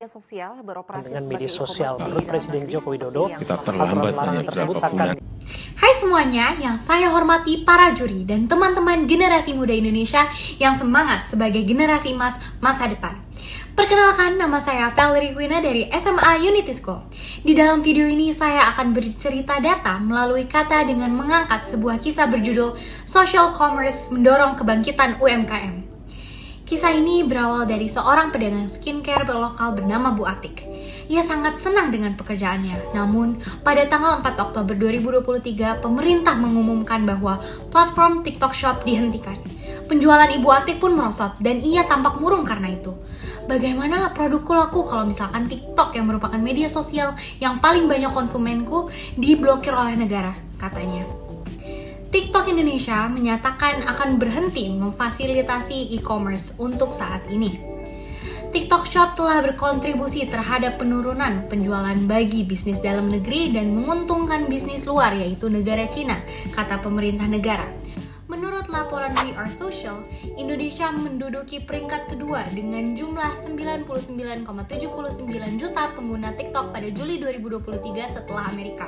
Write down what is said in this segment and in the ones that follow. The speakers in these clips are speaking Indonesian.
sosial beroperasi dengan sebagai media sosial. e-commerce Menurut Presiden Joko Widodo, kita terlambat banyak beberapa bulan. Hai semuanya, yang saya hormati para juri dan teman-teman generasi muda Indonesia yang semangat sebagai generasi emas masa depan. Perkenalkan, nama saya Valerie Wina dari SMA Unity School. Di dalam video ini saya akan bercerita data melalui kata dengan mengangkat sebuah kisah berjudul Social Commerce Mendorong Kebangkitan UMKM. Kisah ini berawal dari seorang pedagang skincare lokal bernama Bu Atik. Ia sangat senang dengan pekerjaannya. Namun, pada tanggal 4 Oktober 2023, pemerintah mengumumkan bahwa platform TikTok Shop dihentikan. Penjualan Ibu Atik pun merosot dan ia tampak murung karena itu. Bagaimana produkku laku kalau misalkan TikTok yang merupakan media sosial yang paling banyak konsumenku diblokir oleh negara, katanya. TikTok Indonesia menyatakan akan berhenti memfasilitasi e-commerce untuk saat ini. TikTok Shop telah berkontribusi terhadap penurunan penjualan bagi bisnis dalam negeri dan menguntungkan bisnis luar yaitu negara Cina, kata pemerintah negara. Menurut laporan We Are Social, Indonesia menduduki peringkat kedua dengan jumlah 99,79 juta pengguna TikTok pada Juli 2023 setelah Amerika.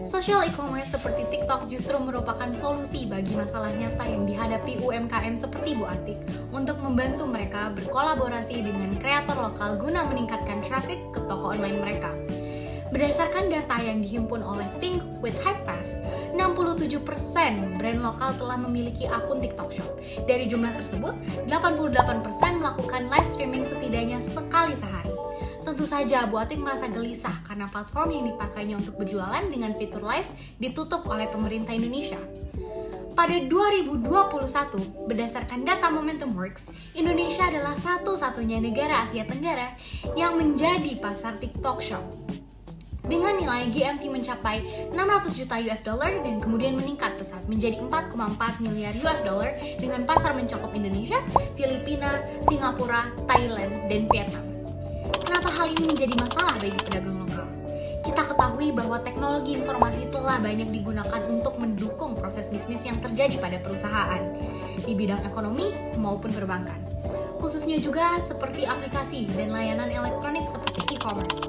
Social e-commerce seperti TikTok justru merupakan solusi bagi masalah nyata yang dihadapi UMKM seperti Bu Atik untuk membantu mereka berkolaborasi dengan kreator lokal guna meningkatkan traffic ke toko online mereka. Berdasarkan data yang dihimpun oleh Think with Hypefast, 67% brand lokal telah memiliki akun TikTok Shop. Dari jumlah tersebut, 88% melakukan live streaming setidaknya sekali sehari. Tentu saja Bu Atik merasa gelisah karena platform yang dipakainya untuk berjualan dengan fitur live ditutup oleh pemerintah Indonesia. Pada 2021, berdasarkan data Momentum Works, Indonesia adalah satu-satunya negara Asia Tenggara yang menjadi pasar TikTok Shop. Dengan nilai GMV mencapai 600 juta US dollar dan kemudian meningkat pesat menjadi 4,4 miliar US dollar dengan pasar mencakup Indonesia, Filipina, Singapura, Thailand, dan Vietnam. Kenapa hal ini menjadi masalah bagi pedagang lokal? Kita ketahui bahwa teknologi informasi telah banyak digunakan untuk mendukung proses bisnis yang terjadi pada perusahaan di bidang ekonomi maupun perbankan. Khususnya juga seperti aplikasi dan layanan elektronik seperti e-commerce.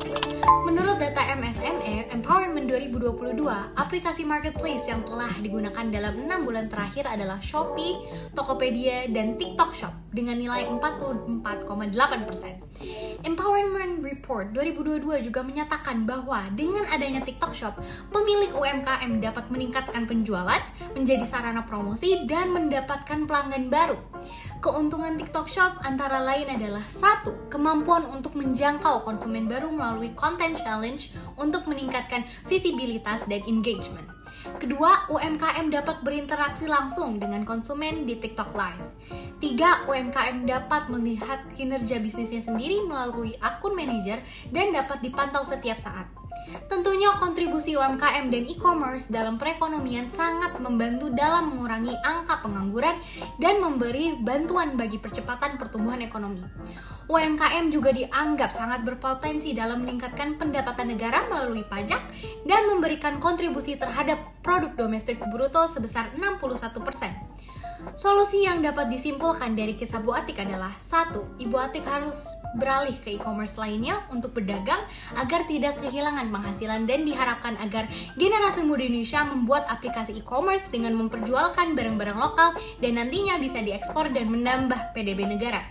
Menurut data MSME Empowerment 2022, aplikasi marketplace yang telah digunakan dalam 6 bulan terakhir adalah Shopee, Tokopedia, dan TikTok Shop dengan nilai 44,8%. Empowerment Report 2022 juga menyatakan bahwa dengan adanya TikTok Shop, pemilik UMKM dapat meningkatkan penjualan, menjadi sarana promosi, dan mendapatkan pelanggan baru. Keuntungan TikTok Shop antara lain adalah 1. Kemampuan untuk menjangkau konsumen baru melalui content challenge untuk meningkatkan visibilitas dan engagement. Kedua, UMKM dapat berinteraksi langsung dengan konsumen di TikTok Live. 3. UMKM dapat melihat kinerja bisnisnya sendiri melalui akun manajer dan dapat dipantau setiap saat. Tentunya kontribusi UMKM dan e-commerce dalam perekonomian sangat membantu dalam mengurangi angka pengangguran dan memberi bantuan bagi percepatan pertumbuhan ekonomi. UMKM juga dianggap sangat berpotensi dalam meningkatkan pendapatan negara melalui pajak dan memberikan kontribusi terhadap produk domestik bruto sebesar 61%. Solusi yang dapat disimpulkan dari kisah Bu Atik adalah 1. Ibu Atik harus beralih ke e-commerce lainnya untuk berdagang agar tidak kehilangan penghasilan dan diharapkan agar generasi muda Indonesia membuat aplikasi e-commerce dengan memperjualkan barang-barang lokal dan nantinya bisa diekspor dan menambah PDB negara.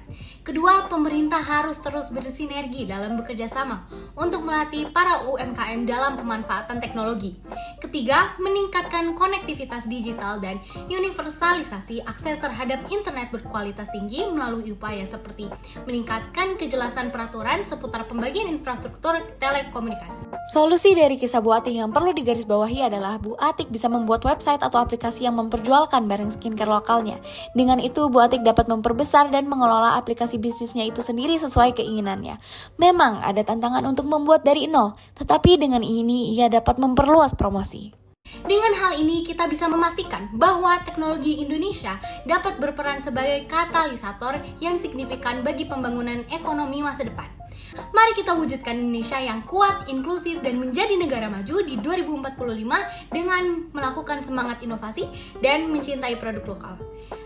Kedua, pemerintah harus terus bersinergi dalam bekerja sama untuk melatih para UMKM dalam pemanfaatan teknologi. Ketiga, meningkatkan konektivitas digital dan universalisasi akses terhadap internet berkualitas tinggi melalui upaya seperti meningkatkan kejelasan peraturan seputar pembagian infrastruktur telekomunikasi. Solusi dari kisah Bu Atik yang perlu digarisbawahi adalah Bu Atik bisa membuat website atau aplikasi yang memperjualkan barang skincare lokalnya. Dengan itu, Bu Atik dapat memperbesar dan mengelola aplikasi bisnisnya itu sendiri sesuai keinginannya. Memang ada tantangan untuk membuat dari nol, tetapi dengan ini ia dapat memperluas promosi. Dengan hal ini, kita bisa memastikan bahwa teknologi Indonesia dapat berperan sebagai katalisator yang signifikan bagi pembangunan ekonomi masa depan. Mari kita wujudkan Indonesia yang kuat, inklusif, dan menjadi negara maju di 2045 dengan melakukan semangat inovasi dan mencintai produk lokal.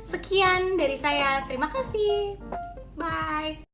Sekian dari saya, terima kasih. Bye.